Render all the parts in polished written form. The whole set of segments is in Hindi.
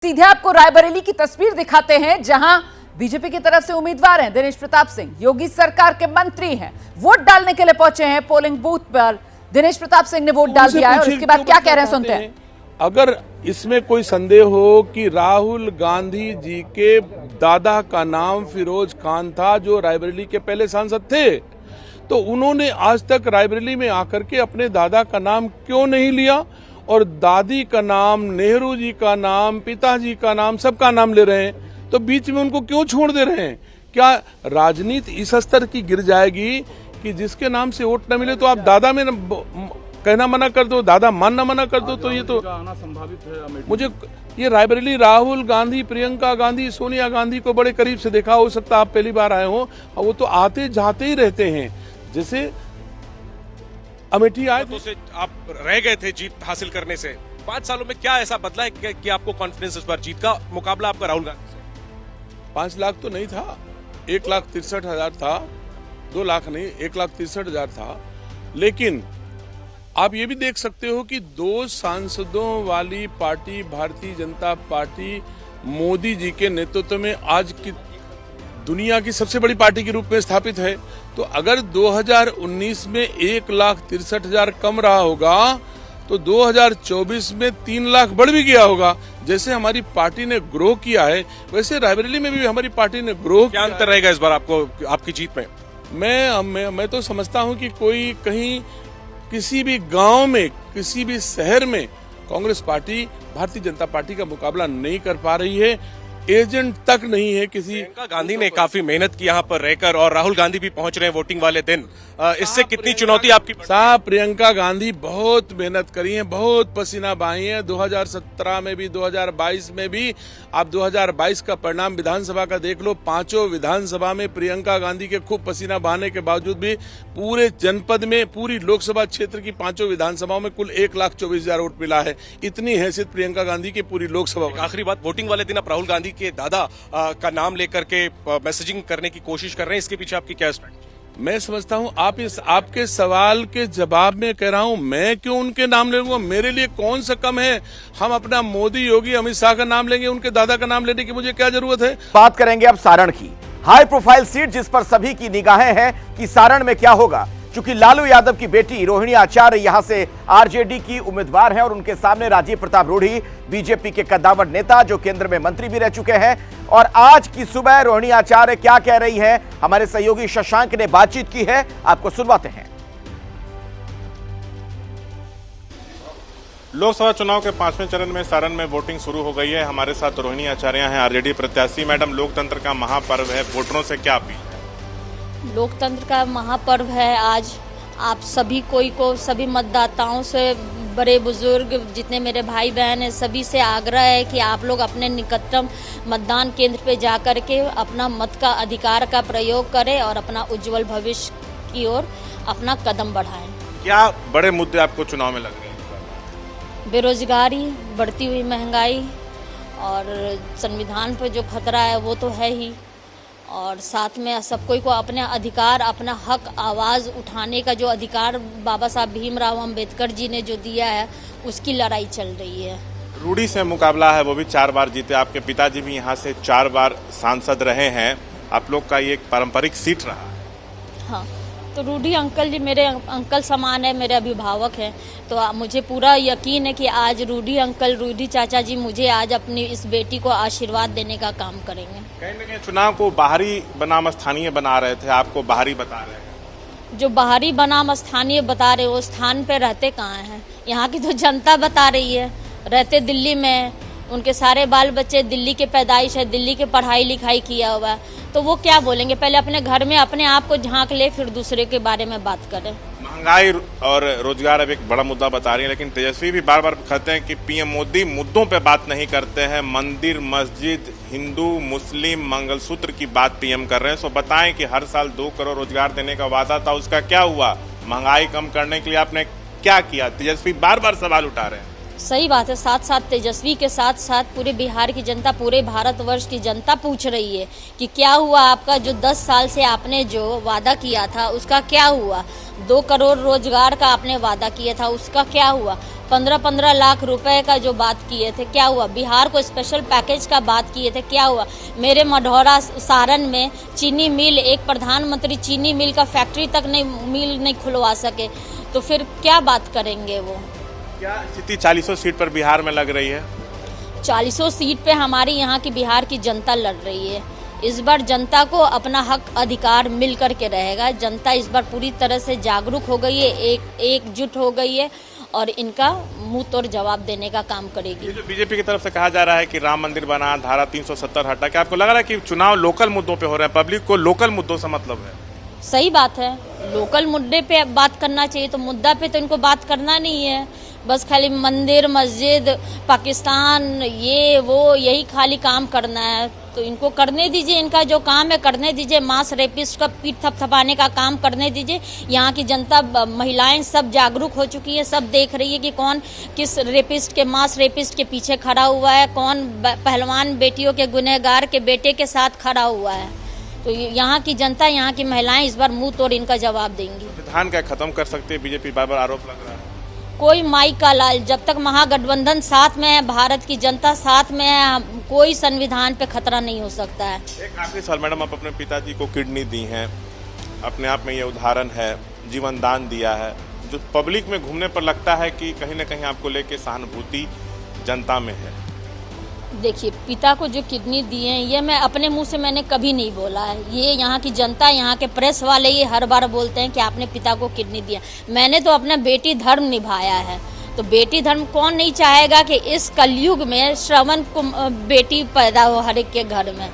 सीधे आपको रायबरेली की तस्वीर दिखाते हैं, जहां बीजेपी की तरफ से उम्मीदवार हैं दिनेश प्रताप सिंह, योगी सरकार के मंत्री हैं, वोट डालने के लिए पहुंचे हैं पोलिंग बूथ पर। दिनेश प्रताप सिंह ने वोट डाल दिया है और इसके बाद क्या कह रहे हैं सुनते हैं। अगर इसमें कोई संदेह हो कि राहुल गांधी जी के दादा का नाम फिरोज खान था जो रायबरेली के पहले सांसद थे, तो उन्होंने आज तक रायबरेली में आकर के अपने दादा का नाम क्यों नहीं लिया और दादी का नाम, नेहरू जी का नाम, पिताजी का नाम, सबका नाम ले रहे हैं, तो बीच में उनको क्यों छोड़ दे रहे हैं। क्या राजनीति इस स्तर की गिर जाएगी कि जिसके नाम से वोट न मिले तो आप दादा में कहना मना कर दो, दादा मानना मना कर दो, तो ये तो आना संभावित है। मुझे ये रायबरेली राहुल गांधी, प्रियंका गांधी, सोनिया गांधी को बड़े करीब से देखा, हो सकता आप पहली बार आए हो, और वो तो आते जाते ही रहते हैं। जैसे अमेठी आए थे, आप रह गए थे जीत हासिल करने से। 5 सालों में क्या ऐसा बदला है कि आपको कॉन्फिडेंस इस बार जीत का मुकाबला आपका राहुल गांधी से? 5 लाख तो नहीं था, 1,63,000 था, 2 लाख नहीं, 1,63,000 था। लेकिन आप ये भी देख सकते हो कि 2 सांसदों वाली पार्टी भारतीय जनता पार्टी मोदी जी के नेतृत्व में आज की दुनिया की सबसे बड़ी पार्टी के रूप में स्थापित है। तो अगर 2019 में 1,63,000 कम रहा होगा तो 2024 में 3 लाख बढ़ भी गया होगा। जैसे हमारी पार्टी ने ग्रो किया है, वैसे रायबरेली में भी हमारी पार्टी ने ग्रो। क्या अंतर रहेगा इस बार आपको आपकी जीत में? मैं तो समझता हूं कि कोई कहीं किसी भी गांव में, किसी भी शहर में कांग्रेस पार्टी भारतीय जनता पार्टी का मुकाबला नहीं कर पा रही है। एजेंट तक नहीं है किसी। प्रियंका गांधी ने काफी मेहनत की यहाँ पर रहकर, और राहुल गांधी भी पहुंच रहे हैं वोटिंग वाले दिन। इससे कितनी चुनौती आपकी? साहब, प्रियंका गांधी बहुत मेहनत करी है, बहुत पसीना बहाई है। 2017 में भी, 2022 में भी। आप 2022 का परिणाम विधानसभा का देख लो, 5 विधानसभा में प्रियंका गांधी के खूब पसीना बहाने के बावजूद भी पूरे जनपद में, पूरी लोकसभा क्षेत्र की 5 विधानसभाओं में कुल 1,24,000 वोट मिला है। इतनी हैसियत प्रियंका गांधी की पूरी लोकसभा। आखिरी बात, वोटिंग वाले दिन आप राहुल गांधी के दादा का नाम लेकर के मैसेजिंग करने की कोशिश कर रहे हैं, इसके पीछे आपकी क्या स्ट्रैटेजी? मैं समझता हूं आपके सवाल के जवाब में कह रहा हूं, मैं क्यों उनके नाम ले लूंगा? मेरे लिए कौन सा कम है? हम अपना मोदी, योगी, अमित शाह का नाम लेंगे, उनके दादा का नाम लेने की मुझे क्या जरूरत है? बात करेंगे अब सारण की, हाई प्रोफाइल सीट जिस पर सभी की निगाहें हैं कि सारण में क्या होगा। चूंकि लालू यादव की बेटी रोहिणी आचार्य यहां से आरजेडी की उम्मीदवार हैं और उनके सामने राजीव प्रताप रूढ़ी, बीजेपी के कद्दावर नेता जो केंद्र में मंत्री भी रह चुके हैं। और आज की सुबह रोहिणी आचार्य क्या कह रही हैं, हमारे सहयोगी शशांक ने बातचीत की है, आपको सुनवाते हैं। लोकसभा चुनाव के 5वें चरण में सारण में वोटिंग शुरू हो गई है। हमारे साथ रोहिणी आचार्य हैं, आरजेडी प्रत्याशी। मैडम, लोकतंत्र का महापर्व है, वोटरों से क्या अपील? लोकतंत्र का महापर्व है आज। आप सभी सभी मतदाताओं से, बड़े बुजुर्ग, जितने मेरे भाई बहन हैं, सभी से आग्रह है कि आप लोग अपने निकटतम मतदान केंद्र पे जाकर के अपना मत का अधिकार का प्रयोग करें और अपना उज्जवल भविष्य की ओर अपना कदम बढ़ाएं। क्या बड़े मुद्दे आपको चुनाव में लग रहे हैं? बेरोजगारी, बढ़ती हुई महंगाई और संविधान पर जो खतरा है वो तो है ही, और साथ में सब कोई को अपने अधिकार, अपना हक, आवाज़ उठाने का जो अधिकार बाबा साहब भीमराव अंबेडकर जी ने जो दिया है, उसकी लड़ाई चल रही है। रूढ़ी से मुकाबला है, वो भी 4 बार जीते। आपके पिताजी भी यहाँ से 4 बार सांसद रहे हैं। आप लोग का ये एक पारंपरिक सीट रहा है। हाँ, तो रूढ़ी अंकल जी मेरे अंकल समान है, मेरे अभिभावक हैं। तो मुझे पूरा यकीन है कि आज रूढ़ी चाचा जी मुझे आज अपनी इस बेटी को आशीर्वाद देने का काम करेंगे। कहीं ना कहीं चुनाव को बाहरी बनाम स्थानीय बना रहे थे, आपको बाहरी बता रहे हैं। जो बाहरी बनाम स्थानीय बता रहे हो, स्थान पे रहते कहाँ हैं? यहाँ की तो जनता बता रही है। रहते दिल्ली में, उनके सारे बाल बच्चे दिल्ली के पैदाइश है, दिल्ली के पढ़ाई लिखाई किया हुआ है, तो वो क्या बोलेंगे? पहले अपने घर में अपने आप को झांक ले, फिर दूसरे के बारे में बात करें। महंगाई और रोजगार अब एक बड़ा मुद्दा बता रही है, लेकिन तेजस्वी भी बार बार कहते हैं कि पीएम मोदी मुद्दों पे बात नहीं करते हैं। मंदिर, मस्जिद, हिंदू मुस्लिम मंगलसूत्र की बात पीएम कर रहे हैं। सो बताएं कि हर साल 2 करोड़ रोजगार देने का वादा था, उसका क्या हुआ? महंगाई कम करने के लिए आपने क्या किया? तेजस्वी बार बार सवाल उठा रहे हैं। सही बात है। साथ साथ तेजस्वी के साथ साथ पूरे बिहार की जनता, पूरे भारतवर्ष की जनता पूछ रही है कि क्या हुआ आपका, जो 10 साल से आपने जो वादा किया था उसका क्या हुआ। 2 करोड़ रोजगार का आपने वादा किया था, उसका क्या हुआ? 15-15 लाख रुपए का जो बात किए थे, क्या हुआ? बिहार को स्पेशल पैकेज का बात किए थे, क्या हुआ? मेरे मढ़ौरा सारण में चीनी मिल, एक प्रधानमंत्री चीनी मिल का फैक्ट्री तक नहीं खुलवा सके, तो फिर क्या बात करेंगे वो? क्या स्थिति 40 सीट पर बिहार में लग रही है? 40 सीट पे हमारी यहाँ की बिहार की जनता लड़ रही है। इस बार जनता को अपना हक अधिकार मिल कर के रहेगा। जनता इस बार पूरी तरह से जागरूक हो गई है, एकजुट हो गई है और इनका मुंह तोड़ जवाब देने का काम करेगी। ये जो बीजेपी की तरफ से कहा जा रहा है कि राम मंदिर बना, धारा 370 हटा, क्या आपको लग रहा है कि चुनाव लोकल मुद्दों पे हो रहे हैं? पब्लिक को लोकल मुद्दों से मतलब है? सही बात है, लोकल मुद्दे पे बात करना चाहिए, तो मुद्दा पे तो इनको बात करना नहीं है। बस खाली मंदिर, मस्जिद, पाकिस्तान, ये वो यही खाली काम करना है, तो इनको करने दीजिए। इनका जो काम है करने दीजिए। मास रेपिस्ट का पीठ थपथपाने का काम करने दीजिए। यहाँ की जनता, महिलाएं सब जागरूक हो चुकी है, सब देख रही है कि कौन किस रेपिस्ट के, मास रेपिस्ट के पीछे खड़ा हुआ है, कौन पहलवान बेटियों के, गुनहगार के बेटे के साथ खड़ा हुआ है। तो यहाँ की जनता, यहाँ की महिलाएं इस बार मुंह तोड़ इनका जवाब देंगी। संविधान क्या खत्म कर सकती है बीजेपी? बार बार आरोप लग रहा है। कोई माई का लाल, जब तक महागठबंधन साथ में है, भारत की जनता साथ में है, कोई संविधान पे खतरा नहीं हो सकता है। एक आखिरी सवाल मैडम, आप अपने पिताजी को किडनी दी हैं, अपने आप में ये उदाहरण है, जीवन दान दिया है, जो पब्लिक में घूमने पर लगता है कि कहीं ना कहीं आपको लेके सहानुभूति जनता में है। देखिए, पिता को जो किडनी दी है, ये मैं अपने मुंह से मैंने कभी नहीं बोला है। ये यहाँ की जनता, यहाँ के प्रेस वाले ये हर बार बोलते हैं कि आपने पिता को किडनी दिया। मैंने तो अपना बेटी धर्म निभाया है। तो बेटी धर्म कौन नहीं चाहेगा कि इस कलयुग में श्रवण को बेटी पैदा हो हर एक के घर में।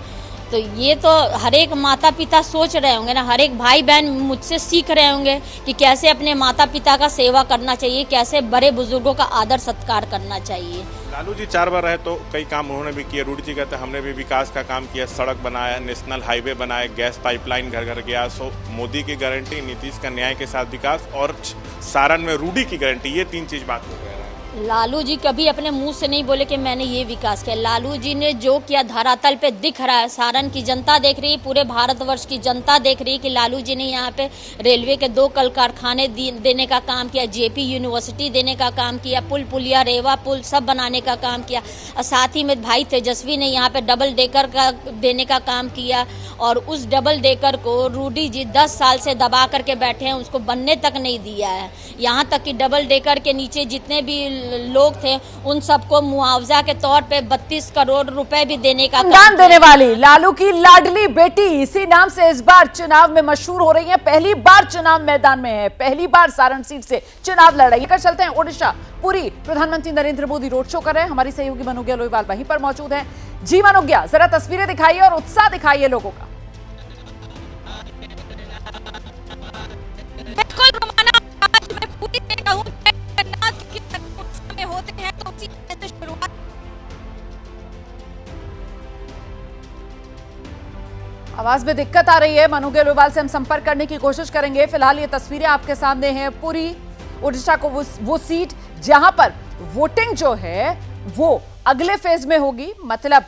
तो ये तो हर एक माता पिता सोच रहे होंगे ना, हर एक भाई बहन मुझसे सीख रहे होंगे कि कैसे अपने माता पिता का सेवा करना चाहिए, कैसे बड़े बुजुर्गों का आदर सत्कार करना चाहिए। लालू जी 4 बार रहे तो कई काम उन्होंने भी किए। रूडी जी कहते हैं हमने भी विकास का काम किया, सड़क बनाया, नेशनल हाईवे बनाए, गैस पाइपलाइन घर घर गया। सो मोदी की गारंटी, नीतीश का न्याय के साथ विकास और सारण में रूडी की गारंटी, ये 3 चीज बात हो गया। लालू जी कभी अपने मुंह से नहीं बोले कि मैंने ये विकास किया। लालू जी ने जो किया धरातल पे दिख रहा है, सारण की जनता देख रही है, पूरे भारतवर्ष की जनता देख रही है कि लालू जी ने यहाँ पे रेलवे के 2 कल कारखाने देने का काम किया, जेपी यूनिवर्सिटी देने का काम किया, पुल पुलिया, रेवा पुल सब बनाने का काम किया, और साथ ही में भाई तेजस्वी ने यहाँ पे डबल डेकर का देने का काम किया। और उस डबल डेकर को रूडी जी 10 साल से दबा करके बैठे हैं, उसको बनने तक नहीं दिया है। यहाँ तक कि डबल डेकर के नीचे जितने भी लोग थे उन सबको मुआवजा के तौर पे 32 करोड़ रुपए भी देने का दान देने वाली लालू की लाडली बेटी इसी नाम से इस बार चुनाव में मशहूर हो रही है। पहली बार चुनाव मैदान में है, पहली बार सारण सीट से चुनाव लड़ रही है। चलते हैं ओडिशा, पूरी प्रधानमंत्री नरेंद्र मोदी रोड शो कर रहे हैं। हमारी सहयोगी मनोज्ञा लोईवाल वहीं पर मौजूद है। जी मनोज्ञा, जरा तस्वीरें दिखाइए और उत्साह दिखाइए लोगों का। बिल्कुल रोमाना, आज मैं पूरी से कहूं में होते हैं तो उसी से शुरुआत। आवाज में दिक्कत आ रही है, मनोज्ञा लोईवाल से हम संपर्क करने की कोशिश करेंगे। फिलहाल ये तस्वीरें आपके सामने हैं। पूरी ओडिशा को वो सीट जहां पर वोटिंग जो है वो अगले फेज में होगी, मतलब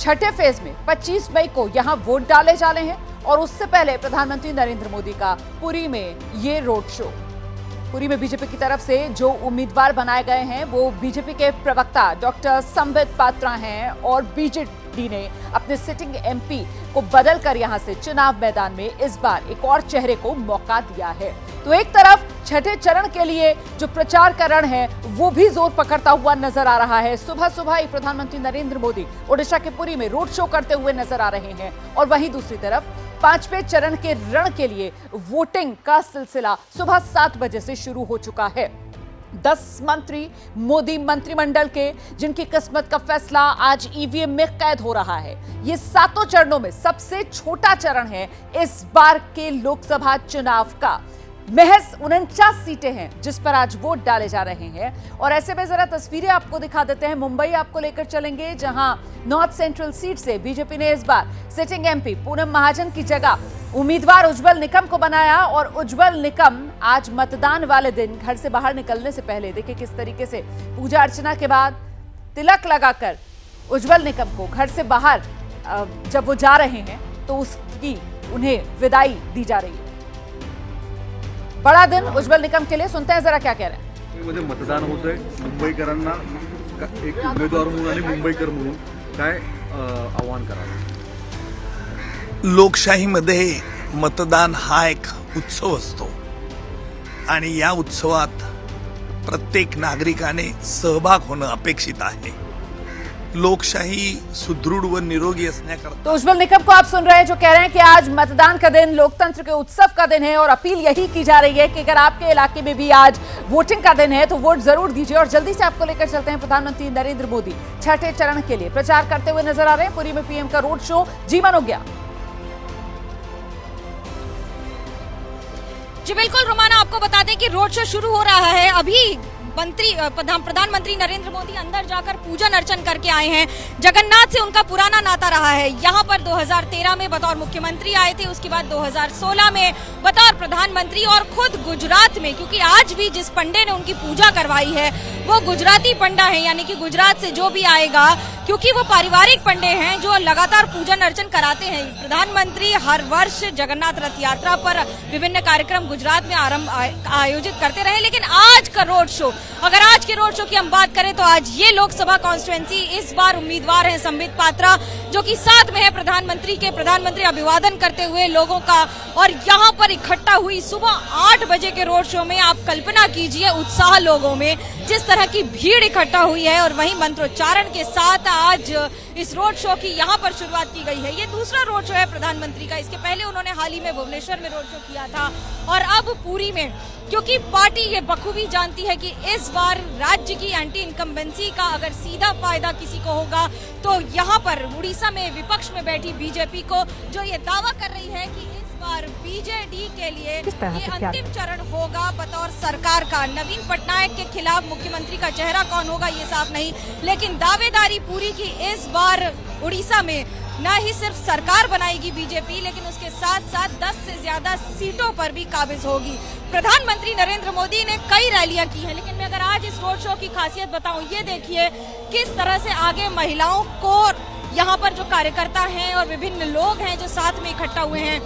छठे फेज में 25 मई को यहां वोट डाले जाने हैं। और उससे पहले प्रधानमंत्री नरेंद्र मोदी का पुरी में ये रोड शो। पुरी में बीजेपी की तरफ से जो उम्मीदवार बनाए गए हैं वो बीजेपी के प्रवक्ता डॉक्टर संबित पात्रा हैं और बीजेडी ने अपने सिटिंग एमपी को बदलकर यहां से चुनाव मैदान में इस बार एक और चेहरे को मौका दिया है। तो एक तरफ छठे चरण के लिए जो प्रचारकरण है वो भी जोर पकड़ता हुआ नजर आ रहा है। सुबह सुबह ही प्रधानमंत्री नरेंद्र मोदी ओडिशा के पुरी में रोड शो करते हुए नजर आ रहे हैं और वहीं दूसरी तरफ 5वें चरण के रण के लिए वोटिंग का सिलसिला सुबह 7 बजे से शुरू हो चुका है। 10 मंत्री मोदी मंत्रिमंडल के, जिनकी किस्मत का फैसला आज ईवीएम में कैद हो रहा है। ये 7 चरणों में सबसे छोटा चरण है इस बार के लोकसभा चुनाव का। महज 49 सीटें हैं जिस पर आज वोट डाले जा रहे हैं। और ऐसे में जरा तस्वीरें आपको दिखा देते हैं। मुंबई आपको लेकर चलेंगे, जहां नॉर्थ सेंट्रल सीट से बीजेपी ने इस बार सिटिंग एमपी पूनम महाजन की जगह उम्मीदवार उज्जवल निकम को बनाया। और उज्जवल निकम आज मतदान वाले दिन घर से बाहर निकलने से पहले देखिए किस तरीके से पूजा अर्चना के बाद तिलक लगाकर उज्जवल निकम को घर से बाहर जब वो जा रहे हैं तो उसकी उन्हें विदाई दी जा रही है। बड़ा दिन उज्जवल निकम के लिए, सुनते हैं जरा क्या कह रहे हैं। मध्ये मतदान होतंय, मुंबईकरांना एक उमेदवार म्हणून आणि मुंबईकर म्हणून काय आव्हान कराल? लोकशाहीमध्ये मतदान हा एक उत्सव असतो आणि या उत्सवात प्रत्येक नागरिकाने सहभाग होणं अपेक्षित आहे। लोकशाही सुदृढ़ व निरोगी असण्याकरता तो उज्जवल निकम को आप सुन रहे हैं जो कह रहे हैं कि आज मतदान का दिन लोकतंत्र के उत्सव का दिन है और अपील यही की जा रही है कि अगर आपके इलाके में भी आज वोटिंग का दिन है तो वोट जरूर दीजिए। और जल्दी से आपको लेकर चलते हैं प्रधानमंत्री नरेंद्र मोदी छठे चरण के लिए प्रचार करते हुए नजर आ रहे हैं। पुरी में पीएम का रोड शो जीवन हो गया। जी बिल्कुल रोमाना, आपको बता दें कि रोड शो शुरू हो रहा है। अभी प्रधानमंत्री नरेंद्र मोदी अंदर जाकर पूजन अर्चन करके आए हैं। जगन्नाथ से उनका पुराना नाता रहा है। यहाँ पर 2013 में बतौर मुख्यमंत्री आए थे, उसके बाद 2016 में बतौर प्रधानमंत्री और खुद गुजरात में, क्योंकि आज भी जिस पंडे ने उनकी पूजा करवाई है वो गुजराती पंडा है, यानी कि गुजरात से जो भी आएगा, क्योंकि वो पारिवारिक पंडे हैं जो लगातार पूजन अर्चन कराते हैं। प्रधानमंत्री हर वर्ष जगन्नाथ रथ यात्रा पर विभिन्न कार्यक्रम गुजरात में आयोजित करते रहे, लेकिन आज का रोड शो, अगर आज के रोड शो की हम बात करें तो आज ये लोकसभा कॉन्स्टिट्यूएंसी इस बार उम्मीदवार हैं संबित पात्रा, जो कि साथ में है प्रधानमंत्री अभिवादन करते हुए लोगों का। और यहाँ पर इकट्ठा हुई सुबह 8 बजे के रोड शो में आप कल्पना कीजिए उत्साह लोगों में, जिस तरह की भीड़ इकट्ठा हुई है। और वहीं मंत्रोच्चारण के साथ आज इस रोड शो की यहाँ पर शुरुआत की गई है। ये दूसरा रोड शो है प्रधानमंत्री का। इसके पहले उन्होंने हाल ही में भुवनेश्वर में रोड शो किया था और अब पुरी में, क्योंकि पार्टी ये बखूबी जानती है कि इस बार राज्य की एंटी इनकम्बेंसी का अगर सीधा फायदा किसी को होगा तो यहाँ पर उड़ीसा में विपक्ष में बैठी बीजेपी को, जो ये दावा कर रही है कि इस बार बीजेडी के लिए ये अंतिम चरण होगा बतौर सरकार का। नवीन पटनायक के खिलाफ मुख्यमंत्री का चेहरा कौन होगा ये साफ नहीं, लेकिन दावेदारी पूरी की इस बार उड़ीसा में न ही सिर्फ सरकार बनाएगी बीजेपी, लेकिन उसके साथ साथ 10 से ज्यादा सीटों पर भी काबिज होगी। प्रधानमंत्री नरेंद्र मोदी ने कई रैलियां की हैं, लेकिन मैं अगर आज इस रोड शो की खासियत बताऊं, ये देखिए किस तरह से आगे महिलाओं को, यहाँ पर जो कार्यकर्ता हैं और विभिन्न लोग हैं जो साथ में इकट्ठा हुए हैं,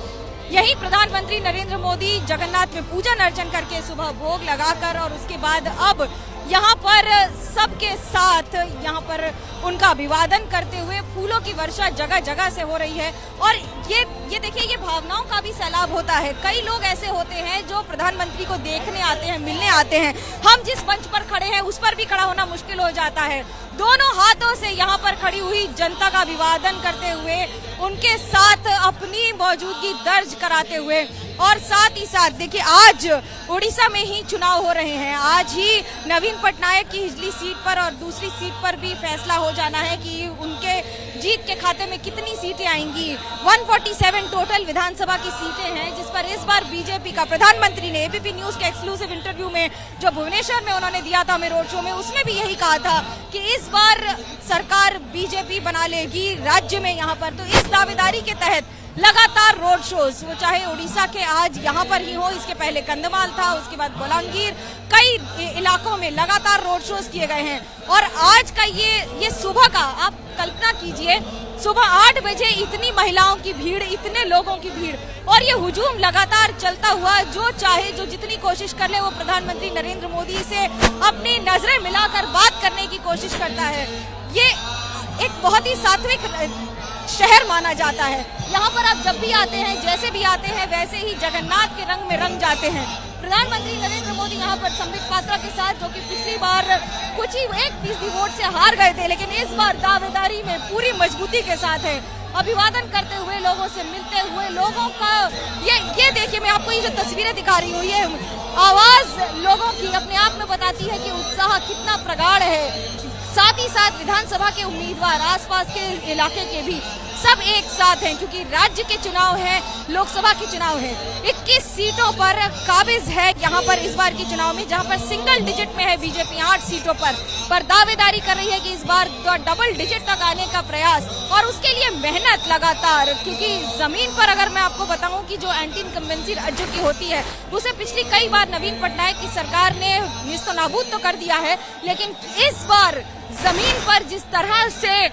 यही प्रधानमंत्री नरेंद्र मोदी जगन्नाथ में पूजन अर्चन करके सुबह भोग लगाकर और उसके बाद अब यहाँ पर सबके साथ यहाँ पर उनका अभिवादन करते हुए फूलों की वर्षा जगह जगह से हो रही है। और ये देखिए, ये भावनाओं का भी सैलाब होता है। कई लोग ऐसे होते हैं जो प्रधानमंत्री को देखने आते हैं, मिलने आते हैं। हम जिस मंच पर खड़े हैं उस पर भी खड़ा होना मुश्किल हो जाता है। दोनों हाथों से यहाँ पर खड़ी हुई जनता का अभिवादन करते हुए, उनके साथ अपनी मौजूदगी दर्ज कराते हुए, और साथ ही साथ देखिए आज उड़ीसा में ही चुनाव हो रहे हैं। आज ही नवीन पटनायक की हिजली सीट पर और दूसरी सीट पर भी फैसला हो जाना है कि उनके जीत के खाते में कितनी सीटें आएंगी। 147 टोटल विधानसभा की सीटें हैं, जिस पर इस बार बीजेपी का, प्रधानमंत्री ने एबीपी न्यूज के एक्सक्लूसिव इंटरव्यू में जो भुवनेश्वर में उन्होंने दिया था हमें रोड शो में, उसमें भी यही कहा था कि इस बार सरकार बीजेपी बना लेगी राज्य में। यहाँ पर तो इस दावेदारी के तहत लगातार रोड शोज, वो चाहे उड़ीसा के आज यहाँ पर ही हो, इसके पहले कंधमाल था, उसके बाद बलांगीर, कई इलाकों में लगातार रोड शोज किए गए हैं। और आज का ये सुबह का आप कल्पना कीजिए, सुबह 8 बजे इतनी महिलाओं की भीड़, इतने लोगों की भीड़, और ये हुजूम लगातार चलता हुआ, जो चाहे जो जितनी कोशिश कर ले वो प्रधानमंत्री नरेंद्र मोदी से अपनी नजरें मिलाकर बात करने की कोशिश करता है। ये एक बहुत ही सात्विक शहर माना जाता है। यहाँ पर आप जब भी आते हैं, जैसे भी आते हैं, वैसे ही जगन्नाथ के रंग में रंग जाते हैं। प्रधानमंत्री नरेंद्र मोदी यहाँ पर संबित पात्रा के साथ, जो कि पिछली बार कुछ ही 1% वोट से हार गए थे, लेकिन इस बार दावेदारी में पूरी मजबूती के साथ है, अभिवादन करते हुए, लोगों से मिलते हुए, लोगों का ये देखिए, मैं आपको ये जो तस्वीरें दिखा रही हूँ, ये आवाज लोगों की अपने आप में बताती है कि उत्साह कितना प्रगाढ़ है। साथ ही साथ विधानसभा के उम्मीदवार, आसपास के इलाके के भी सब एक साथ हैं, क्योंकि राज्य के चुनाव है, लोकसभा के चुनाव है। 21 सीटों पर काबिज है यहाँ पर इस बार के चुनाव में, जहाँ पर सिंगल डिजिट में है बीजेपी 8 सीटों पर दावेदारी कर रही है कि इस बार डबल डिजिट तक आने का प्रयास, और उसके लिए मेहनत लगातार। क्योंकि जमीन पर अगर मैं आपको बताऊं कि जो एंटी इनकम्बेंसी राज्यों की होती है, उसे पिछली कई बार नवीन पटनायक की सरकार ने निस्तनाबूद तो कर दिया है, लेकिन इस बार जमीन पर जिस तरह से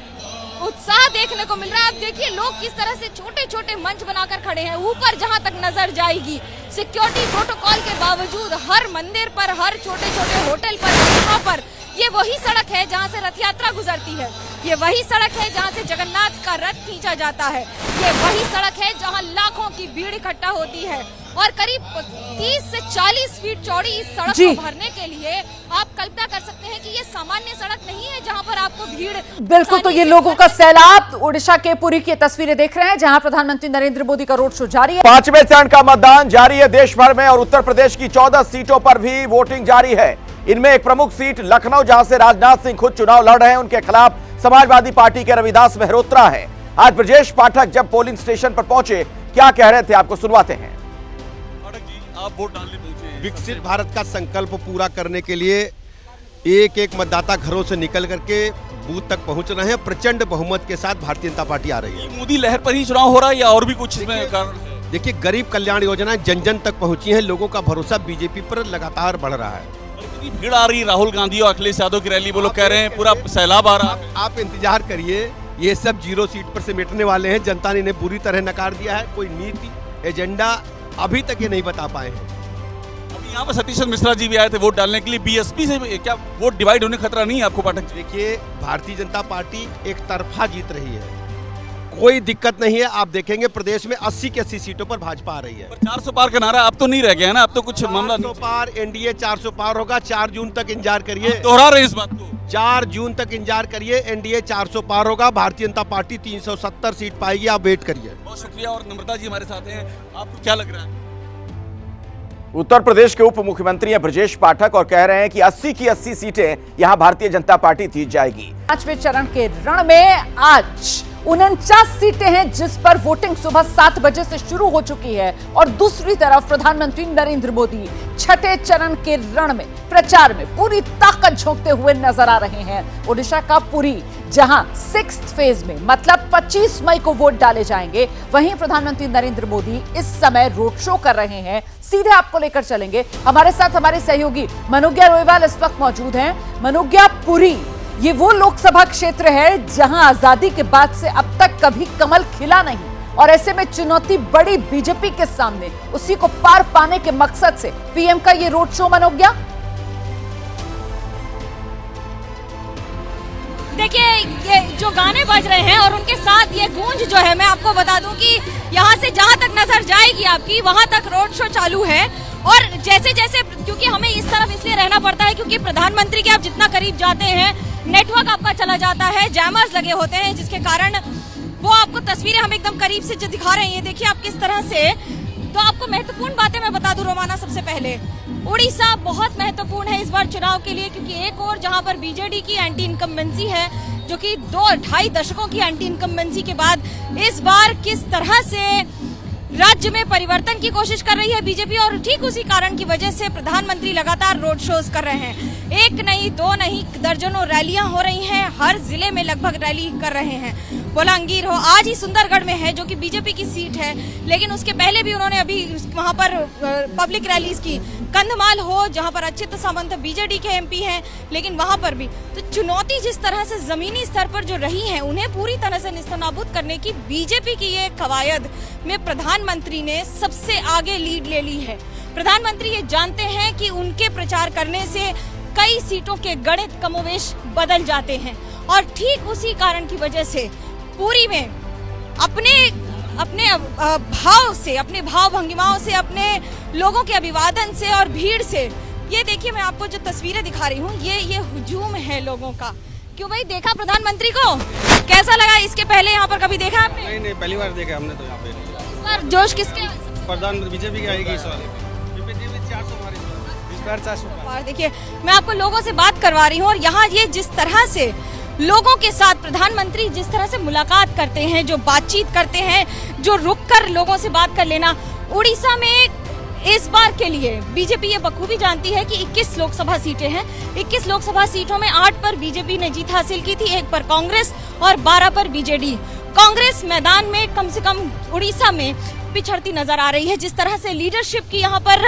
उत्साह देखने देखने को मिल रहा है। आप देखिए लोग किस तरह से छोटे छोटे मंच बनाकर खड़े हैं। ऊपर जहां तक नजर जाएगी सिक्योरिटी प्रोटोकॉल के बावजूद हर मंदिर पर, हर छोटे छोटे होटल पर, यहाँ पर ये वही सड़क है जहां से रथ यात्रा गुजरती है। ये वही सड़क है जहां से जगन्नाथ का रथ खींचा जाता है। ये वही सड़क है जहां लाखों की भीड़ इकट्ठा होती है और करीब 30 से 40 फीट चौड़ी इस सड़क को भरने के लिए आप कल्पना कर सकते हैं कि ये सामान्य सड़क नहीं है जहां पर आपको भीड़। बिल्कुल, तो ये लोगों का सैलाब। उड़ीसा के पुरी की तस्वीरें देख रहे हैं जहां प्रधानमंत्री नरेंद्र मोदी का रोड शो जारी है। 5वें चरण का मतदान जारी है देश भर में और उत्तर प्रदेश की 14 सीटों पर भी वोटिंग जारी है। इनमें एक प्रमुख सीट लखनऊ, जहां से राजनाथ सिंह खुद चुनाव लड़ रहे हैं। उनके खिलाफ समाजवादी पार्टी के रविदास मेहरोत्रा है। आज ब्रजेश पाठक जब पोलिंग स्टेशन पर पहुंचे, क्या कह रहे थे आपको सुनवाते हैं। आप वोट डालने पहुंचे। विकसित भारत का संकल्प पूरा करने के लिए एक एक मतदाता घरों से निकल करके बूथ तक पहुंच रहे हैं। प्रचंड बहुमत के साथ भारतीय जनता पार्टी आ रही है। मोदी लहर पर ही चुनाव हो रहा है या और भी कुछ इसमें कारण है? देखिए, गरीब कल्याण योजनाएं जन जन तक पहुंची हैं। लोगों का भरोसा बीजेपी पर लगातार बढ़ रहा है। इतनी भीड़ आ रही, राहुल गांधी और अखिलेश यादव की रैली, वो लोग कह रहे हैं पूरा सैलाब आ रहा है। आप इंतजार करिए, ये सब 0 सीट पर से मिटने वाले हैं। जनता ने इन्हें बुरी तरह नकार दिया है। कोई नीति एजेंडा अभी तक ये नहीं बता पाए हैं। अभी यहाँ पर सतीश मिश्रा जी भी आए थे वोट डालने के लिए। बीएसपी से क्या वोट डिवाइड होने खतरा नहीं है आपको पाठक? देखिए, भारतीय जनता पार्टी एक तरफा जीत रही है, कोई दिक्कत नहीं है। आप देखेंगे प्रदेश में 80 की 80 सीटों पर भाजपा आ रही है। 400 पार का नारा अब तो नहीं रह गया है ना, अब तो कुछ मामला 400 पार, एनडीए 400 पार होगा। 4 जून तक इंतजार करिए। दोहरा रहे इस बात को। 4 जून तक इंतजार करिए, एनडीए 400 पार होगा। भारतीय जनता पार्टी 370 सीट पाएगी। आप वेट करिए। बहुत शुक्रिया। और नम्रता जी हमारे साथ हैं, आपको क्या लग रहा है? उत्तर प्रदेश के उप मुख्यमंत्री हैं ब्रजेश पाठक और कह रहे हैं कि 80 की 80 सीटें यहां भारतीय जनता पार्टी जीत जाएगी। 5वें चरण के रण में आज 49 सीटें हैं जिस पर वोटिंग सुबह 7 बजे से शुरू हो चुकी है और दूसरी तरफ प्रधानमंत्री नरेंद्र मोदी 6ठे चरण के रण में प्रचार में पूरी ताकत झोंकते हुए नजर आ रहे हैं। ओडिशा का पुरी, जहां 6th फेज में मतलब 25 मई को वोट डाले जाएंगे, वहीं प्रधानमंत्री नरेंद्र मोदी इस समय रोड शो कर रहे हैं। सीधे आपको लेकर चलेंगे। हमारे साथ हमारे सहयोगी मनोज्ञा रोयवाल इस वक्त मौजूद हैं। मनोज्ञा, पुरी ये वो लोकसभा क्षेत्र है जहां आजादी के बाद से अब तक कभी कमल खिला नहीं और ऐसे में चुनौती बड़ी बीजेपी के सामने, उसी को पार पाने के मकसद से पीएम का ये रोड शो। मनोज्ञा, देखिए ये जो गाने बज रहे हैं और उनके साथ ये गूंज जो है, मैं आपको बता दूं कि यहाँ से जहां तक नजर जाएगी आपकी वहां तक रोड शो चालू है। और जैसे जैसे, क्योंकि हमें इस तरफ इसलिए रहना पड़ता है क्योंकि प्रधानमंत्री के आप जितना करीब जाते हैं नेटवर्क आपका चला जाता है, जैमर्स लगे होते हैं, जिसके कारण वो आपको तस्वीरें हम एकदम करीब से जो दिखा रहे हैं, देखिए आप किस तरह से। तो आपको महत्वपूर्ण बातें मैं बता दूं रोमाना। सबसे पहले उड़ीसा बहुत महत्वपूर्ण है इस बार चुनाव के लिए, क्योंकि एक और जहां पर बीजेडी की एंटी इनकम्बेंसी है, जो कि 2-2.5 दशकों की एंटी इनकम्बेंसी के बाद इस बार किस तरह से राज्य में परिवर्तन की कोशिश कर रही है बीजेपी, और ठीक उसी कारण की वजह से प्रधानमंत्री लगातार रोड शोज कर रहे हैं। एक नहीं, दो नहीं, दर्जनों रैलियां हो रही हैं, हर जिले में लगभग रैली कर रहे हैं। बोलांगीर हो, आज ही सुंदरगढ़ में है जो कि बीजेपी की सीट है, लेकिन उसके पहले भी उन्होंने अभी वहां पर पब्लिक रैलीज की। कंधमाल हो, जहां पर अच्युत सामंत बीजेडी के एमपी हैं, लेकिन वहां पर भी तो चुनौती जिस तरह से जमीनी स्तर पर जो रही है, उन्हें पूरी तरह से निस्तनाबूद करने की बीजेपी की ये कवायद में प्रधानमंत्री ने सबसे आगे लीड ले ली है। प्रधानमंत्री ये जानते हैं कि उनके प्रचार करने से कई सीटों के गणित कमोवेश बदल जाते हैं, और ठीक उसी कारण की वजह से पूरी में अपने भाव से, अपने भाव भंगिमाओं से, अपने लोगों के अभिवादन से और भीड़ से, ये देखिए मैं आपको जो तस्वीरें दिखा रही हूँ, ये हुजूम है लोगों का। क्यों भाई, देखा प्रधानमंत्री को? कैसा लगा? इसके पहले यहाँ पर कभी देखा आपने? नहीं, पहली बार देखा हमने तो यहाँ पे। इस बार जोश किसके? प्रधानमंत्री बीजेपी की आएगी इस बार। 400 देखिए मैं आपको लोगों से बात करवा रही हूँ, और यहाँ ये जिस तरह से लोगों के साथ प्रधानमंत्री जिस तरह से मुलाकात करते हैं, जो बातचीत करते हैं, जो रुककर लोगों से बात कर लेना। उड़ीसा में इस बार के लिए बीजेपी ये बखूबी जानती है कि 21 लोकसभा सीटें हैं। 21 लोकसभा सीटों में 8 पर बीजेपी ने जीत हासिल की थी, 1 पर कांग्रेस और 12 पर बीजेडी। कांग्रेस मैदान में कम से कम उड़ीसा में पिछड़ती नजर आ रही है। जिस तरह से लीडरशिप की यहाँ पर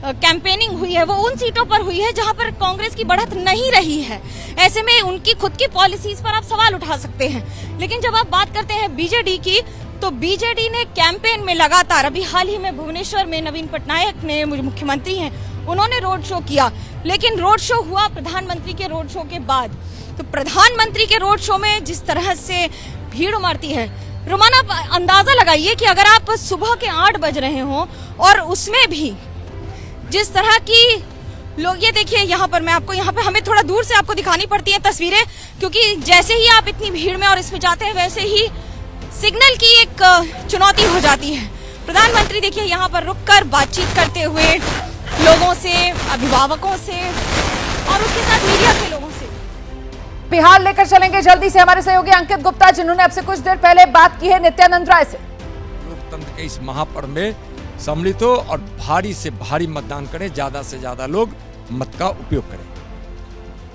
कैंपेनिंग हुई है वो उन सीटों पर हुई है जहां पर कांग्रेस की बढ़त नहीं रही है। ऐसे में उनकी खुद की पॉलिसीज पर आप सवाल उठा सकते हैं। लेकिन जब आप बात करते हैं बीजेडी की, तो बीजेडी ने कैंपेन में लगातार, अभी हाल ही में भुवनेश्वर में नवीन पटनायक ने, मुख्यमंत्री हैं, उन्होंने रोड शो किया। लेकिन रोड शो हुआ प्रधानमंत्री के रोड शो के बाद। तो प्रधानमंत्री के रोड शो में जिस तरह से भीड़ उमड़ती है, रोमाना अंदाजा लगाइए कि अगर आप सुबह के 8 बज रहे हो और उसमें भी जिस तरह की लोग, ये देखिए यहाँ पर मैं आपको, यहाँ पे हमें थोड़ा दूर से आपको दिखानी पड़ती हैं तस्वीरें, क्योंकि जैसे ही आप इतनी भीड़ में और इसमें जाते हैं वैसे ही सिग्नल की एक चुनौती हो जाती है। प्रधानमंत्री देखिए यहाँ पर रुककर बातचीत करते हुए लोगों से, अभिभावकों से और उसके साथ मीडिया के लोगों से। बिहार लेकर चलेंगे जल्दी से हमारे सहयोगी अंकित गुप्ता, जिन्होंने अब से कुछ देर पहले बात की है नित्यानंद राय से। लोकतंत्र के इस महापर्व में सम्मिलित हो और भारी से भारी मतदान करें, ज्यादा से ज्यादा लोग मत का उपयोग करें।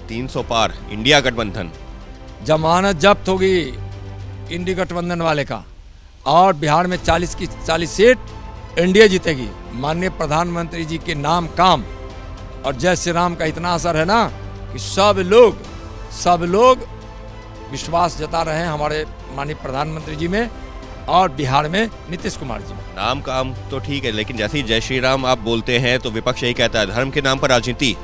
300 पार इंडिया गठबंधन, जमानत जब्त होगी इंडी गठबंधन वाले का, और बिहार में 40 की 40 सीट एनडीए जीतेगी। माननीय प्रधानमंत्री जी के नाम, काम और जय श्री राम का इतना असर है ना कि सब लोग विश्वास जता रहे हैं हमारे माननीय प्रधानमंत्री जी में और बिहार में नीतीश कुमार जी में। नाम काम तो ठीक है, लेकिन जैसे ही जय श्री राम आप बोलते हैं तो विपक्ष यही कहता है धर्म के नाम पर राजनीति।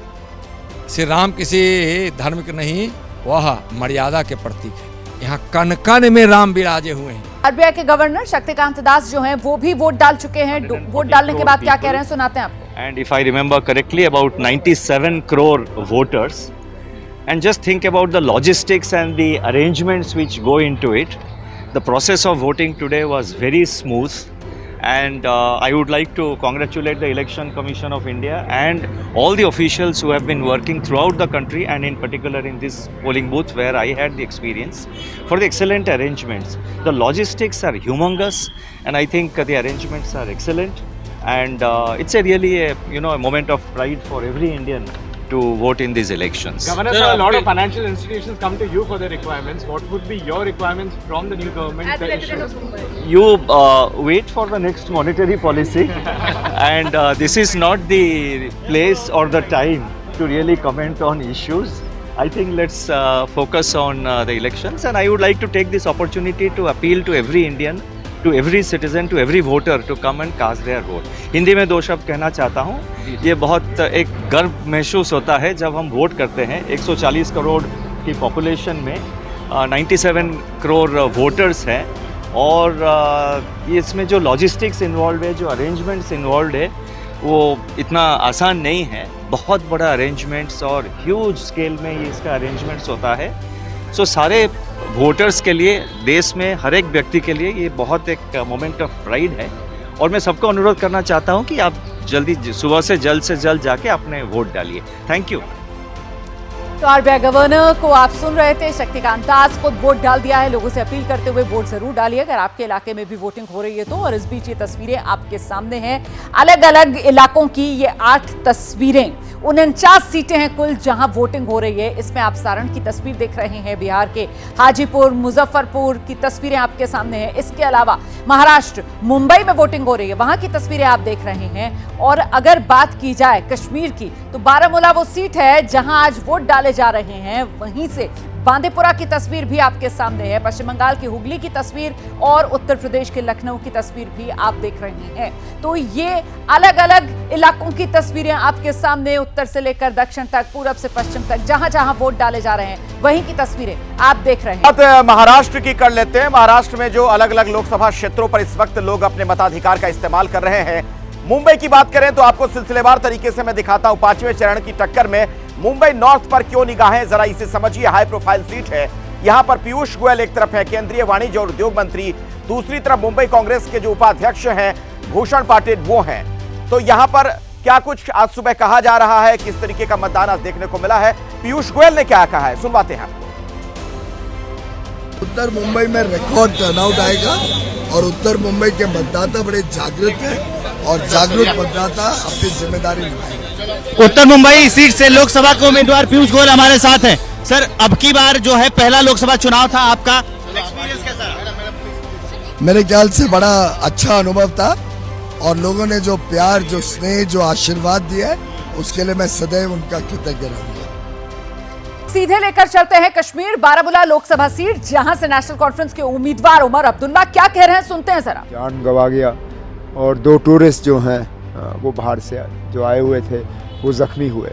श्री राम किसी धर्म के नहीं, वह मर्यादा के प्रतीक है। यहाँ कण कण में राम विराजे हुए हैं। आरबीआई के गवर्नर शक्तिकांत दास जो हैं वो भी वोट डाल चुके हैं। वोट डालने के बाद क्या कह रहे हैं सुनाते हैं आपको। And if I remember correctly, about 97 crore voters. And just think about the logistics and the arrangements which go into it. The process of voting today was very smooth, and I would like to congratulate the Election Commission of India and all the officials who have been working throughout the country, and in particular in this polling booth where I had the experience, for the excellent arrangements. The logistics are humongous, and I think the arrangements are excellent, and it's a really a moment of pride for every Indian to vote in these elections. Governor, sir, a lot of financial institutions come to you for their requirements. What would be your requirements from the new government? You wait for the next monetary policy, and this is not the place or the time to really comment on issues. I think let's focus on the elections, and I would like to take this opportunity to appeal to every Indian, to every citizen, to every voter to come and cast their vote. Hindi में 2 शब्द कहना चाहता हूँ। ये बहुत एक गर्व महसूस होता है जब हम वोट करते हैं। 140 करोड़ की पॉपुलेशन में 97 करोड़ वोटर्स हैं, और इसमें जो लॉजिस्टिक्स इन्वॉल्व है, जो अरेंजमेंट्स इन्वॉल्व है, वो इतना आसान नहीं है। बहुत बड़ा अरेंजमेंट्स और ह्यूज स्केल में ये इसका अरेंजमेंट्स होता है। सो सारे वोटर्स के लिए, देश में हर एक व्यक्ति के लिए ये बहुत एक मोमेंट ऑफ प्राइड है, और मैं सबको अनुरोध करना चाहता हूँ कि आप जल्दी सुबह से जल्द जाके अपने वोट डालिए। Thank you. तो आरबीआई गवर्नर को आप सुन रहे थे। शक्तिकांत दास खुद वोट डाल दिया है। लोगों से अपील करते हुए वोट जरूर डालिए अगर आपके इलाके में भी वोटिंग हो रही है तो। और इस बीच ये तस्वीरें आपके सामने हैं, अलग अलग इलाकों की ये 8 तस्वीरें। 49 सीटें हैं कुल जहां वोटिंग हो रही है। इसमें आप सारण की तस्वीर देख रहे हैं, बिहार के हाजीपुर, मुजफ्फरपुर की तस्वीरें आपके सामने हैं। इसके अलावा महाराष्ट्र, मुंबई में वोटिंग हो रही है, वहां की तस्वीरें आप देख रहे हैं। और अगर बात की जाए कश्मीर की तो बारामूला वो सीट है जहां आज वोट डाले जा रहे हैं। वहीं से बांदीपुरा की तस्वीर भी आपके सामने है, पश्चिम बंगाल की हुगली की तस्वीर और उत्तर प्रदेश के लखनऊ की तस्वीर भी आप देख रहे हैं। तो ये अलग अलग इलाकों की तस्वीरें आपके सामने, उत्तर से लेकर दक्षिण तक, पूरब से पश्चिम तक, जहां जहां वोट डाले जा रहे हैं वहीं की तस्वीरें आप देख रहे हैं। महाराष्ट्र की कर लेते हैं। महाराष्ट्र में जो अलग अलग लोकसभा क्षेत्रों पर इस वक्त लोग अपने मताधिकार का इस्तेमाल कर रहे हैं। मुंबई की बात करें तो आपको सिलसिलेवार तरीके से मैं दिखाता हूं। 5वें चरण की टक्कर में मुंबई नॉर्थ पर क्यों निगाहें, जरा इसे समझिए। हाई प्रोफाइल सीट है। यहां पर पीयूष गोयल एक तरफ है, केंद्रीय वाणिज्य और उद्योग मंत्री, दूसरी तरफ मुंबई कांग्रेस के जो उपाध्यक्ष हैं भूषण पाटिल वो हैं। तो यहां पर क्या कुछ आज सुबह कहा जा रहा है, किस तरीके का मतदान आज देखने को मिला है, पीयूष गोयल ने क्या कहा है, सुनवाते हैं आपको। उत्तर मुंबई में रिकॉर्ड टर्नआउट आएगा और उत्तर मुंबई के मतदाता बड़े जागरूक हैं और जागरूक मतदाता अपनी जिम्मेदारी निभाएंगे। उत्तर मुंबई सीट से लोकसभा के उम्मीदवार पीयूष गोयल हमारे साथ हैं। सर, अब की बार जो है पहला लोकसभा चुनाव था आपका, एक्सपीरियंस कैसा? मेरे ख्याल से बड़ा अच्छा अनुभव था। और लोगों ने जो प्यार, जो स्नेह, जो आशीर्वाद दिया है, उसके लिए मैं सदैव उनका कृतज्ञ रहूंगा। सीधे लेकर चलते हैं कश्मीर बारामूला लोकसभा सीट, जहां से नेशनल कॉन्फ्रेंस के उम्मीदवार उमर अब्दुल्ला क्या कह रहे हैं, सुनते हैं जरा। जान गंवा गया और 2 टूरिस्ट जो हैं वो बाहर से जो आए हुए थे वो जख्मी हुए।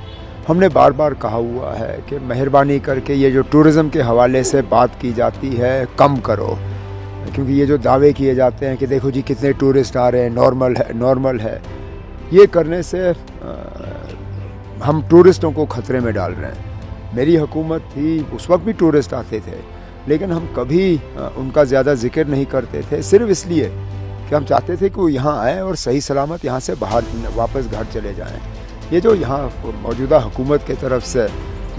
हमने बार बार कहा हुआ है कि मेहरबानी करके ये जो टूरिज़्म के हवाले से बात की जाती है कम करो, क्योंकि ये जो दावे किए जाते हैं कि देखो जी कितने टूरिस्ट आ रहे हैं, नॉर्मल है, ये करने से हम टूरिस्टों को खतरे में डाल रहे हैं। मेरी हुकूमत थी, उस वक्त भी टूरिस्ट आते थे, लेकिन हम कभी उनका ज़्यादा जिक्र नहीं करते थे, सिर्फ इसलिए कि हम चाहते थे कि वो यहाँ आए और सही सलामत यहाँ से बाहर वापस घर चले जाएं। ये जो यहाँ मौजूदा हुकूमत की तरफ से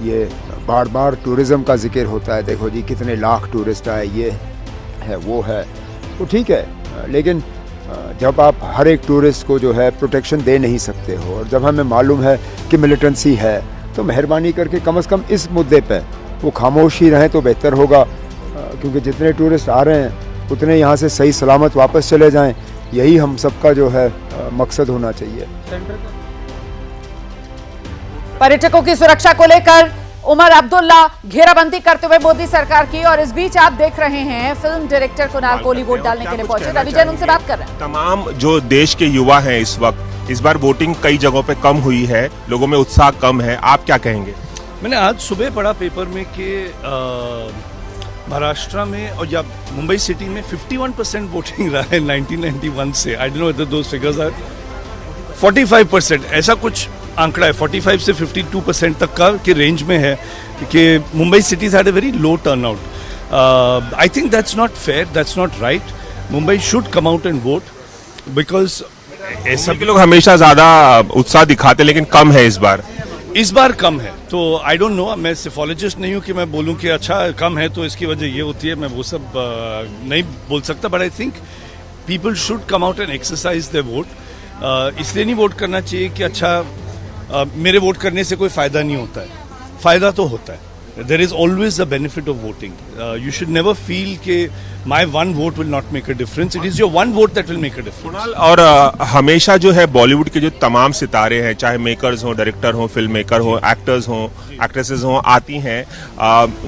ये बार बार टूरिज़्म का जिक्र होता है, देखो जी कितने लाख टूरिस्ट आए, ये है वो है, तो ठीक है, लेकिन जब आप हर एक टूरिस्ट को जो है प्रोटेक्शन दे नहीं सकते हो, और जब हमें मालूम है कि मिलिटेंसी है, तो मेहरबानी करके कम से कम इस मुद्दे पे वो खामोश ही रहें तो बेहतर होगा, क्योंकि जितने टूरिस्ट आ रहे हैं उतने यहाँ से सही सलामत वापस चले जाएं, यही हम सबका जो है मकसद होना चाहिए। पर्यटकों की सुरक्षा को लेकर उमर अब्दुल्ला घेराबंदी करते हुए मोदी सरकार की, और इस बीच आप देख रहे हैं film director Kunal Kohli vote डालने के लिए पहुंचे। रवि जैन उनसे बात कर रहे हैं। तमाम जो देश के युवा हैं इस बार वोटिंग कई जगहों पे कम हुई है, लोगों में उत्साह कम है, आप क्या कहेंगे? मैंने आज सुबह पढ़ा पेपर में कि महाराष्ट्र में और या मुंबई सिटी में 51% वोटिंग रहा है 1991 से। I don't know whether those figures are 45%, ऐसा कुछ आंकड़ा है, 45 से 52% तक का के रेंज में है कि Mumbai cities had a very low turnout. I think that's not fair, that's not right. Mumbai should come out and vote, because ऐसा भी लोग हमेशा ज्यादा उत्साह दिखाते लेकिन कम है इस बार कम है। तो आई डोंट नो, मैं सिफोलॉजिस्ट नहीं हूँ कि मैं बोलूँ कि अच्छा कम है तो इसकी वजह ये होती है, मैं वो सब नहीं बोल सकता, but I think people should come out and exercise their vote. इसलिए नहीं वोट करना चाहिए कि अच्छा मेरे वोट करने से कोई फायदा नहीं होता है, फायदा तो होता है। There is always the benefit of voting. You should never feel कि my one vote will not make a difference. It is your one vote that will make a difference. और हमेशा जो है बॉलीवुड के जो तमाम सितारे हैं, चाहे मेकर्स हों, डायरेक्टर हों, फिल्म मेकर हों, एक्टर्स हों, एक्ट्रेसेस हों, आती हैं।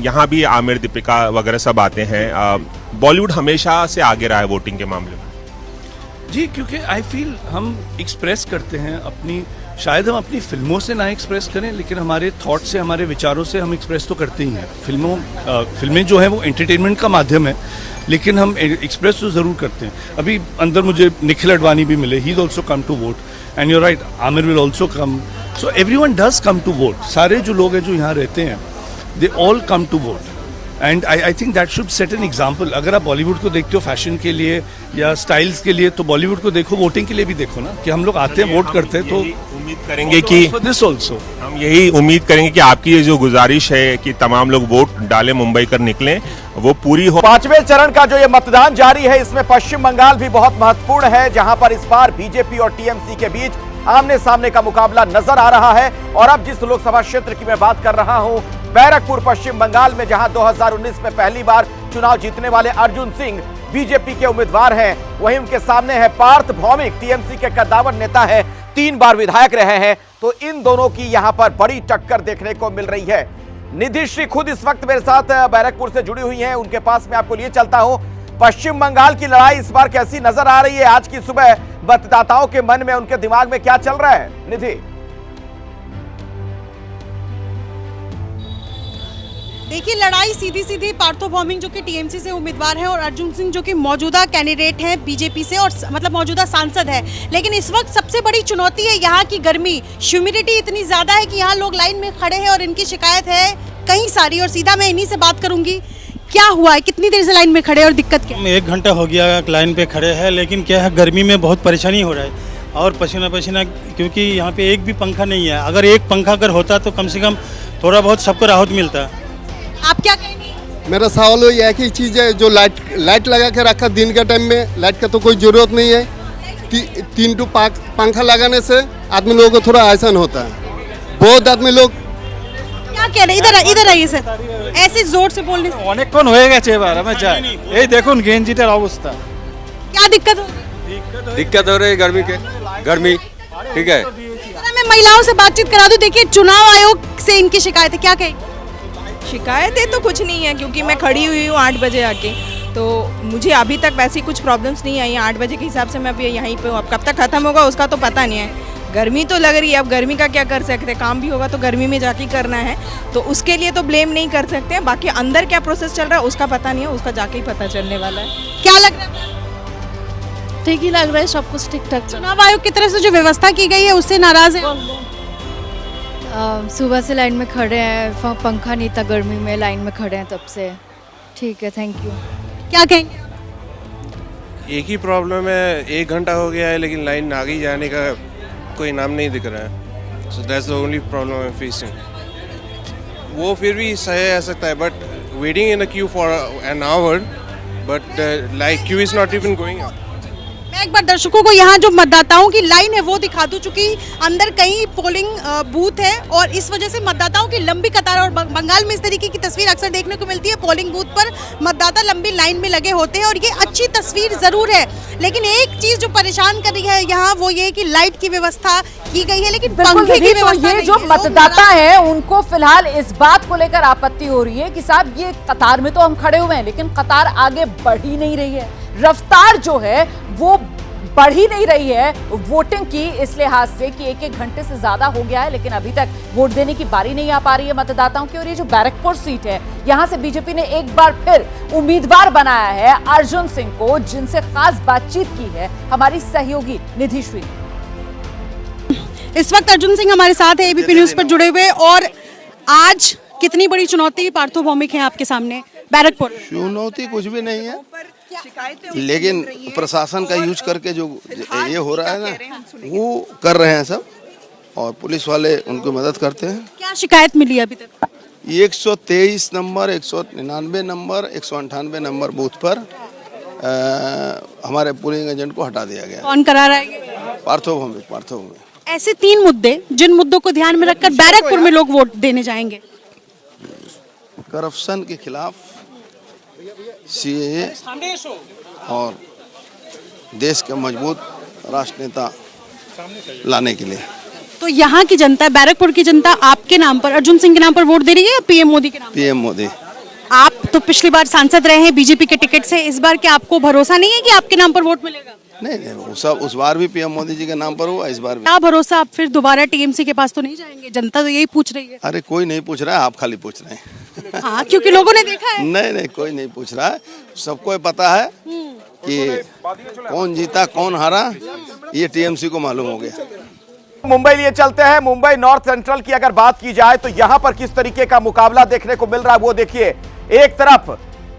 यहाँ भी आमिर, दीपिका वगैरह सब आते हैं। बॉलीवुड हमेशा से आगे रहा है वोटिंग के मामले में। जी, क्योंकि आई फील हम एक्सप्रेस करते हैं अपनी, शायद हम अपनी फिल्मों से ना एक्सप्रेस करें, लेकिन हमारे थॉट से, हमारे विचारों से हम एक्सप्रेस तो करते ही हैं। फिल्में जो है वो एंटरटेनमेंट का माध्यम है, लेकिन हम एक्सप्रेस तो ज़रूर करते हैं। अभी अंदर मुझे निखिल अडवाणी भी मिले, he is also come to vote, and you right, Aamir will also come. So everyone does come to vote. सारे जो लोग हैं जो यहाँ रहते हैं, they all come to vote, and I think that should set an example. अगर आप बॉलीवुड को देखते हो फैशन के लिए या स्टाइल्स के लिए, तो बॉलीवुड को देखो वोटिंग के लिए भी देखो ना, कि हम लोग आते हैं, वोट करते हैं। तो उम्मीद करेंगे कि दिस ऑल्सो, हम यही उम्मीद करेंगे कि आपकी ये जो गुजारिश है कि तमाम लोग वोट डालें, मुंबई कर निकलें, वो पूरी हो। 5वें चरण का जो ये मतदान जारी है, इसमें पश्चिम बंगाल भी बहुत महत्वपूर्ण है, जहां पर इस बार बीजेपी और टीएमसी के बीच आमने सामने का मुकाबला नजर आ रहा है। और अब जिस लोकसभा क्षेत्र की मैं बात कर रहा हूं, बैरकपुर पश्चिम बंगाल में, जहां 2019 में पहली बार चुनाव जीतने वाले अर्जुन सिंह बीजेपी के उम्मीदवार हैं, वहीं उनके सामने है पार्थ भौमिक, टीएमसी के कद्दावर नेता हैं, 3 बार विधायक रहे हैं। तो इन दोनों की यहां पर बड़ी टक्कर देखने को मिल रही है। निधि श्री खुद इस वक्त मेरे साथ बैरकपुर से जुड़ी हुई हैं, उनके पास मैं आपको लिए चलता हूं। पश्चिम बंगाल की लड़ाई इस बार कैसी नजर आ रही है? आज की सुबह मतदाताओं के मन में, उनके दिमाग में क्या चल रहा है, निधि? देखिए, लड़ाई सीधी सीधी पार्थो भौमिक जो कि टीएमसी से उम्मीदवार हैं और अर्जुन सिंह जो कि मौजूदा कैंडिडेट हैं बीजेपी से, और मतलब मौजूदा सांसद है। लेकिन इस वक्त सबसे बड़ी चुनौती है यहाँ की गर्मी। ह्यूमिडिटी इतनी ज़्यादा है कि यहाँ लोग लाइन में खड़े हैं और इनकी शिकायत है कई सारी, और सीधा मैं इन्हीं से बात करूँगी। क्या हुआ है, कितनी देर से लाइन में खड़े और दिक्कत क्या? 1 घंटा हो गया लाइन पे खड़े हैं, लेकिन क्या है, गर्मी में बहुत परेशानी हो रहा है और पसीना पसीना, क्योंकि यहाँ पे एक भी पंखा नहीं है। अगर एक पंखा अगर होता तो कम से कम थोड़ा बहुत सबको राहत मिलता। आप क्या कहेंगे? मेरा सवाल ये है कि चीज़ है जो लाइट लगा के रखा दिन के टाइम में, लाइट का तो कोई ज़रूरत नहीं है। 3 टू पंखा लगाने से आदमी लोगों को थोड़ा आसान होता है। बहुत आदमी लोग क्या कह रहे हैं? इधर आइए सर, ऐसे जोर से बोलने অনেকক্ষণ হয়ে গেছে এবার আমি যাই। এই দেখুন গেঞ্জিটার অবস্থা। क्या दिक्कत हो? दिक्कत हो रही है गर्मी ठीक है। मैं महिलाओं से बातचीत करा दूं। देखिए, चुनाव आयोग से इनकी शिकायत है, क्या कहेंगे? शिकायतें तो कुछ नहीं है, क्योंकि मैं खड़ी हुई हूँ 8 बजे आके, तो मुझे अभी तक वैसी कुछ प्रॉब्लम्स नहीं आई। 8 बजे के हिसाब से मैं अभी यहीं पे हूँ। अब कब तक खत्म होगा उसका तो पता नहीं है। गर्मी तो लग रही है, अब गर्मी का क्या कर सकते हैं, काम भी होगा तो गर्मी में जाके करना है, तो उसके लिए तो ब्लेम नहीं कर सकते हैं। बाकी अंदर क्या प्रोसेस चल रहा है उसका पता नहीं है, उसका जाके ही पता चलने वाला है। क्या लग रहा है? ठीक ही लग रहा है, सब कुछ ठीक ठाक। चुनाव आयोग की तरफ से जो व्यवस्था की गई है उससे नाराज है? सुबह से लाइन में खड़े हैं, पंखा नहीं था, गर्मी में लाइन में खड़े हैं तब से। ठीक है, थैंक यू। क्या कहेंगे? एक ही प्रॉब्लम है, 1 घंटा हो गया है लेकिन लाइन आगे जाने का कोई नाम नहीं दिख रहा है। So that's the only problem I am facing. वो फिर भी सही आ सकता है, but waiting in a Q for an hour, but like Q is not even going up. मैं एक बार दर्शकों को यहाँ जो मतदाताओं की लाइन है वो दिखा दूं, चूंकि अंदर कई पोलिंग बूथ है और इस वजह से मतदाताओं की लंबी कतार, और बंगाल में इस तरीके की तस्वीर अक्सर देखने को मिलती है। पोलिंग बूथ पर मतदाता लंबी लाइन में लगे होते हैं और ये अच्छी तस्वीर जरूर है, लेकिन एक चीज जो परेशान कर रही है यहाँ वो ये कि लाइट की व्यवस्था की गई है, लेकिन पंखे की व्यवस्था ये जो मतदाता है उनको फिलहाल इस बात को लेकर आपत्ति हो रही है कि साहब ये कतार में तो हम खड़े हुए हैं लेकिन कतार आगे बढ़ ही नहीं रही है, रफ्तार जो है वो बढ़ ही नहीं रही है वोटिंग की, इस लिहाज से कि 1-1 घंटे से ज्यादा हो गया है लेकिन अभी तक वोट देने की बारी नहीं आ पा रही है मतदाताओं की। और ये जो बैरकपुर सीट है, यहां से बीजेपी ने एक बार फिर उम्मीदवार बनाया है अर्जुन सिंह को, जिनसे खास बातचीत की है हमारी सहयोगी निधि श्री। इस वक्त अर्जुन सिंह हमारे साथ है, एबीपी न्यूज पर जुड़े हुए। और आज कितनी बड़ी चुनौती पार्थोभौमिक है आपके सामने बैरकपुर? चुनौती कुछ भी नहीं है, लेकिन प्रशासन का यूज करके जो ये हो रहा है ना वो कर रहे हैं सब, और पुलिस वाले उनको मदद करते हैं। क्या शिकायत मिली अभी तक? 123 नंबर, 199 नंबर, 198 नंबर बूथ पर हमारे पोलिंग एजेंट को हटा दिया गया। कौन करा रहा है? पार्थोभौमिक। ऐसे 3 मुद्दे जिन मुद्दों को ध्यान में रखकर बैरकपुर में लोग वोट देने जाएंगे। करप्शन के खिलाफ, सीएए और देश के मजबूत राष्ट्र नेता लाने के लिए। तो यहाँ की जनता, बैरकपुर की जनता आपके नाम पर, अर्जुन सिंह के नाम पर वोट दे रही है या पीएम मोदी के नाम? पीएम मोदी। आप तो पिछली बार सांसद रहे हैं बीजेपी के टिकट से, इस बार क्या आपको भरोसा नहीं है कि आपके नाम पर वोट मिलेगा? नहीं, उस बार भी पीएम मोदी जी के नाम पर हुआ, इस बार भी। क्या भरोसा, आप फिर दोबारा टीएमसी के पास तो नहीं जाएंगे? जनता तो यही पूछ रही है। अरे कोई नहीं पूछ रहा है, आप खाली पूछ रहे हैं। हाँ, क्योंकि लोगों ने देखा है। नहीं, कोई नहीं पूछ रहा है, सबको पता है कि कौन जीता कौन हारा, ये टीएमसी को मालूम हो गया। मुंबई लिए चलते हैं। मुंबई नॉर्थ सेंट्रल की अगर बात की जाए तो यहां पर किस तरीके का मुकाबला देखने को मिल रहा है वो देखिए। एक तरफ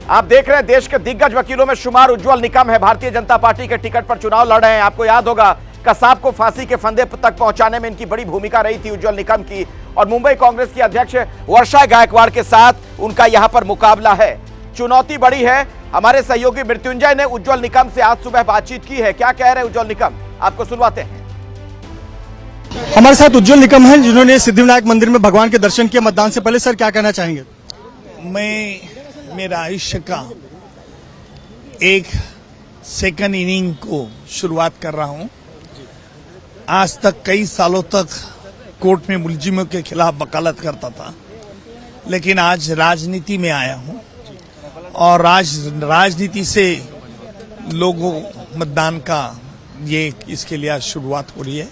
आप देख रहे हैं देश के दिग्गज वकीलों में शुमार उज्जवल निकम है, भारतीय जनता पार्टी के टिकट पर चुनाव लड़ रहे हैं। आपको याद होगा कसाब को फांसी के फंदे तक पहुंचाने में इनकी बड़ी भूमिका रही थी उज्जवल निकम की, और मुंबई कांग्रेस की अध्यक्ष वर्षा गायकवाड़ के साथ उनका यहां पर मुकाबला है। चुनौती बड़ी है। हमारे सहयोगी मृत्युंजय ने उज्जवल निकम से आज सुबह बातचीत की है। क्या कह रहे हैं उज्जवल निकम, आपको सुनवाते हैं। हमारे साथ उज्जवल निकम हैं जिन्होंने सिद्धिविनायक मंदिर में भगवान के दर्शन किए मतदान से पहले। सर, क्या कहना चाहेंगे? मैं मेरा आयुष्य का एक सेकंड इनिंग को शुरुआत कर रहा हूं। आज तक कई सालों तक कोर्ट में मुलजिमों के खिलाफ वकालत करता था, लेकिन आज राजनीति में आया हूं और राजनीति से लोगों मतदान का ये इसके लिए आज शुरुआत हो रही है।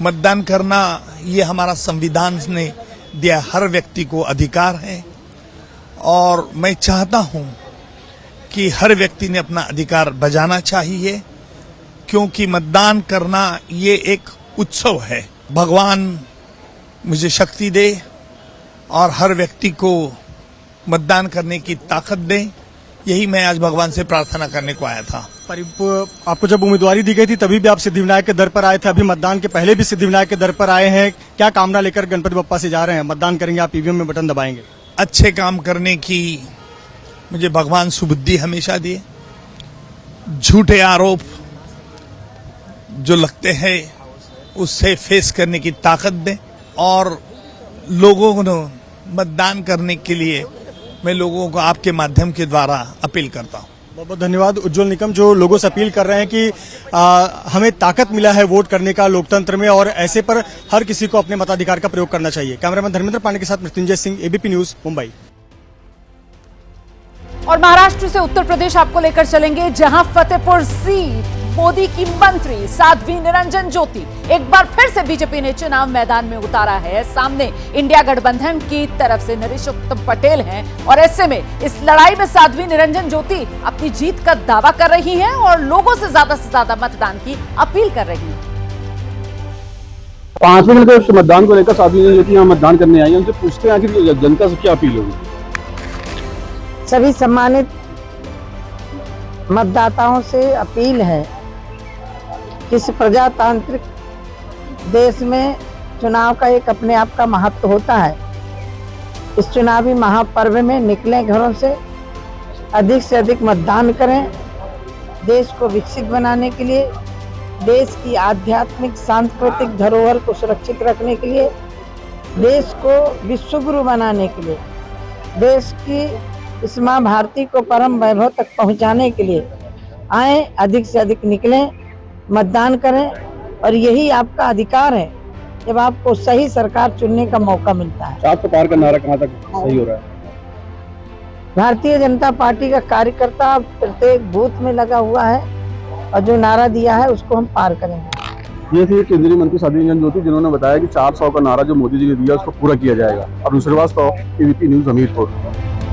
मतदान करना ये हमारा संविधान ने दिया हर व्यक्ति को अधिकार है, और मैं चाहता हूं कि हर व्यक्ति ने अपना अधिकार बजाना चाहिए, क्योंकि मतदान करना ये एक उत्सव है। भगवान मुझे शक्ति दे और हर व्यक्ति को मतदान करने की ताकत दे, यही मैं आज भगवान से प्रार्थना करने को आया था। आपको जब उम्मीदवारी दी गई थी तभी भी आप सिद्धिविनायक के दर पर आए थे, अभी मतदान के पहले भी सिद्धिविनायक के दर पर आए हैं। क्या कामना लेकर गणपति बप्पा से जा रहे हैं? मतदान करेंगे आप, ईवीएम में बटन दबाएंगे? अच्छे काम करने की मुझे भगवान सुबुद्धि हमेशा दिए, झूठे आरोप जो लगते हैं उससे फेस करने की ताकत दे, और लोगों को मतदान करने के लिए मैं लोगों को आपके माध्यम के द्वारा अपील करता हूं। बहुत बहुत धन्यवाद उज्जवल निकम, जो लोगों से अपील कर रहे हैं कि हमें ताकत मिला है वोट करने का लोकतंत्र में, और ऐसे पर हर किसी को अपने मताधिकार का प्रयोग करना चाहिए। कैमरामैन धर्मेंद्र पांडे के साथ मृत्युंजय सिंह, एबीपी न्यूज, मुंबई। और महाराष्ट्र से उत्तर प्रदेश आपको लेकर चलेंगे, जहां फतेहपुर सीट मोदी की मंत्री साध्वी निरंजन ज्योति एक बार फिर से बीजेपी ने चुनाव मैदान में उतारा है। सामने इंडिया गठबंधन की तरफ से नरेश उत्तम पटेल हैं, और ऐसे में इस लड़ाई में साध्वी निरंजन ज्योति अपनी जीत का दावा कर रही हैं और लोगों से ज्यादा मतदान की अपील कर रही हैं। 5 मिनट के मतदान को लेकर साध्वी निरंजन ज्योति यहाँ मतदान करने आई है, उनसे पूछते हैं कि जनता से क्या अपील होगी। सभी सम्मानित मतदाताओं से अपील है कि इस प्रजातांत्रिक देश में चुनाव का एक अपने आप का महत्व होता है। इस चुनावी महापर्व में निकलें घरों से अधिक मतदान करें। देश को विकसित बनाने के लिए, देश की आध्यात्मिक सांस्कृतिक धरोहर को सुरक्षित रखने के लिए, देश को विश्वगुरु बनाने के लिए, देश की इस माँ भारती को परम वैभव तक पहुंचाने के लिए आए, अधिक से अधिक निकलें, मतदान करें, और यही आपका अधिकार है जब आपको सही सरकार चुनने का मौका मिलता है। 700 पार का नारा कहाँ तक सही हो रहा है? भारतीय जनता पार्टी का कार्यकर्ता प्रत्येक बूथ में लगा हुआ है, और जो नारा दिया है उसको हम पार करेंगे। ये थी केंद्रीय मंत्री साध्वी निरंजन ज्योति, जिन्होंने बताया कि 400 का नारा जो मोदी जी ने दिया उसको पूरा किया जाएगा। और दूसरे बात तो एबीपी न्यूज हमीरपुर।